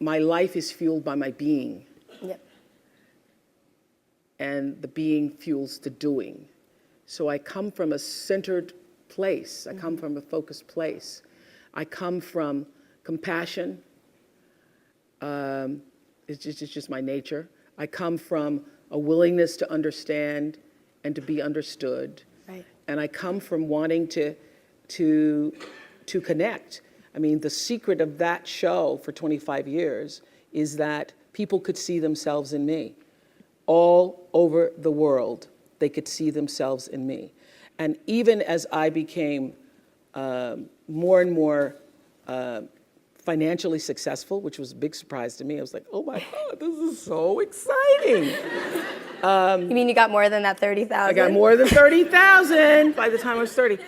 my life is fueled by my being. Yep. And the being fuels the doing. So I come from a centered place. I come from a focused place. I come from compassion. It's just my nature. I come from a willingness to understand and to be understood. Right. And I come from wanting to connect. I mean, the secret of that show for 25 years is that people could see themselves in me. All over the world, they could see themselves in me. And even as I became more and more financially successful, which was a big surprise to me, I was like, oh my God, this is so exciting. You mean you got more than that 30,000? I got more than 30,000 by the time I was 30.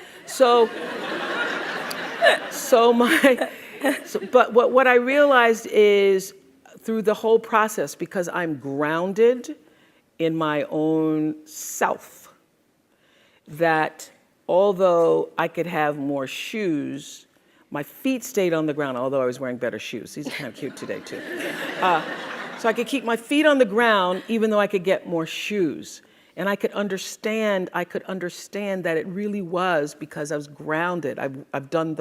But what I realized is through the whole process, because I'm grounded in my own self, that although I could have more shoes, my feet stayed on the ground, although I was wearing better shoes. These are kind of cute today, too. So I could keep my feet on the ground, even though I could get more shoes. And I could understand that it really was because I was grounded. I've done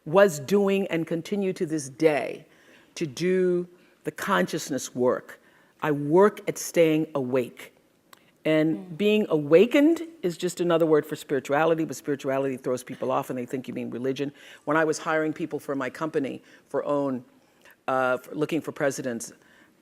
was doing and continue to this day to do the consciousness work. I work at staying awake. And being awakened is just another word for spirituality, but spirituality throws people off and they think you mean religion. When I was hiring people for my company for looking for presidents,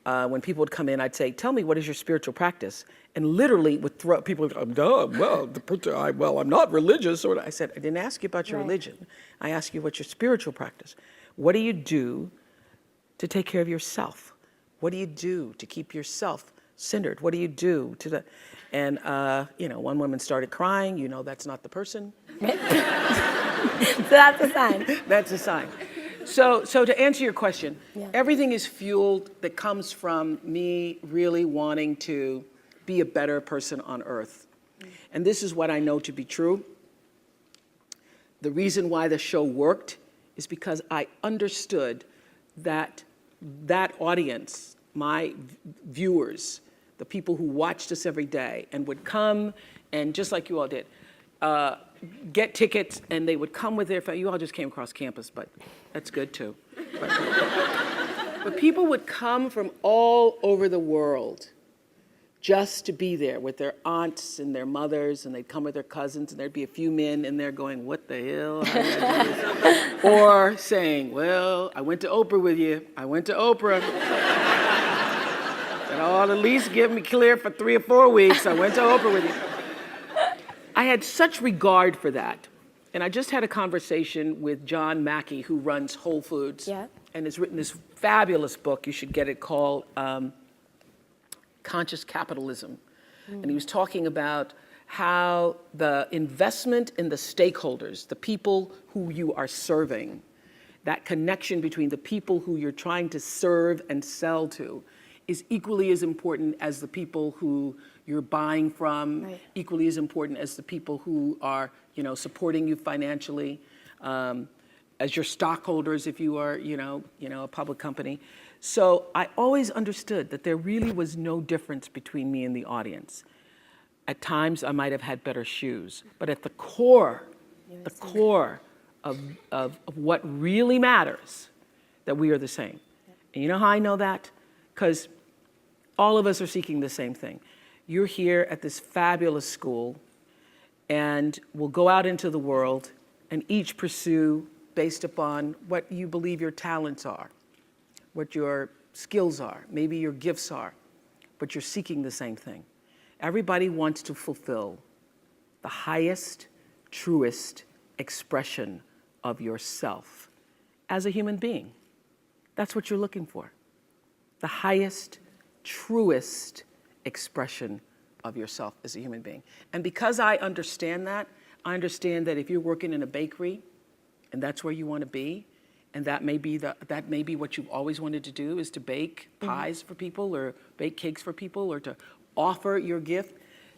when people would come in, I'd say, tell me, what is your spiritual practice? And literally would throw, people would go, well, I'm not religious. Or I said, I didn't ask you about your religion. I asked you what's your spiritual practice. What do you do to take care of yourself? What do you do to keep yourself centered? What do you do to and one woman started crying, that's not the person. So that's a sign. That's a sign. So to answer your question, everything is fueled that comes from me really wanting to be a better person on earth. And this is what I know to be true. The reason why the show worked is because I understood that audience, my viewers, the people who watched us every day and would come and just like you all did, get tickets, and they would come with their family. You all just came across campus, but that's good too. But people would come from all over the world just to be there with their aunts and their mothers, and they'd come with their cousins, and there'd be a few men in there going, what the hell? How did I do this? Or saying, well, I went to Oprah with you. I went to Oprah. And at least give me clear for 3 or 4 weeks. I went to Oprah with you. I had such regard for that. And I just had a conversation with John Mackey, who runs Whole Foods, and has written this fabulous book. You should get it, called Conscious Capitalism. And he was talking about how the investment in the stakeholders, the people who you are serving, that connection between the people who you're trying to serve and sell to, is equally as important as the people who you're buying from, equally as important as the people who are, supporting you financially, as your stockholders if you are, a public company. So I always understood that there really was no difference between me and the audience. At times I might have had better shoes, but at the core of what really matters, that we are the same. And you know how I know that? Because all of us are seeking the same thing. You're here at this fabulous school, and we'll go out into the world and each pursue based upon what you believe your talents are, what your skills are, maybe your gifts are, but you're seeking the same thing. Everybody wants to fulfill the highest, truest expression of yourself as a human being. That's what you're looking for. The highest, truest expression of yourself as a human being. And because I understand that if you're working in a bakery and that's where you want to be, and that may be what you've always wanted to do, is to bake pies for people or bake cakes for people or to offer your gift,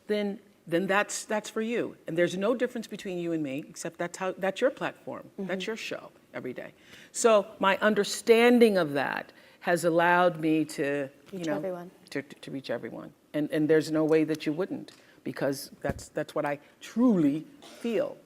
then that's for you. And there's no difference between you and me, except that's your platform. That's your show every day. So my understanding of that has allowed me to, Reach everyone. to reach everyone. And there's no way that you wouldn't, because that's what I truly feel.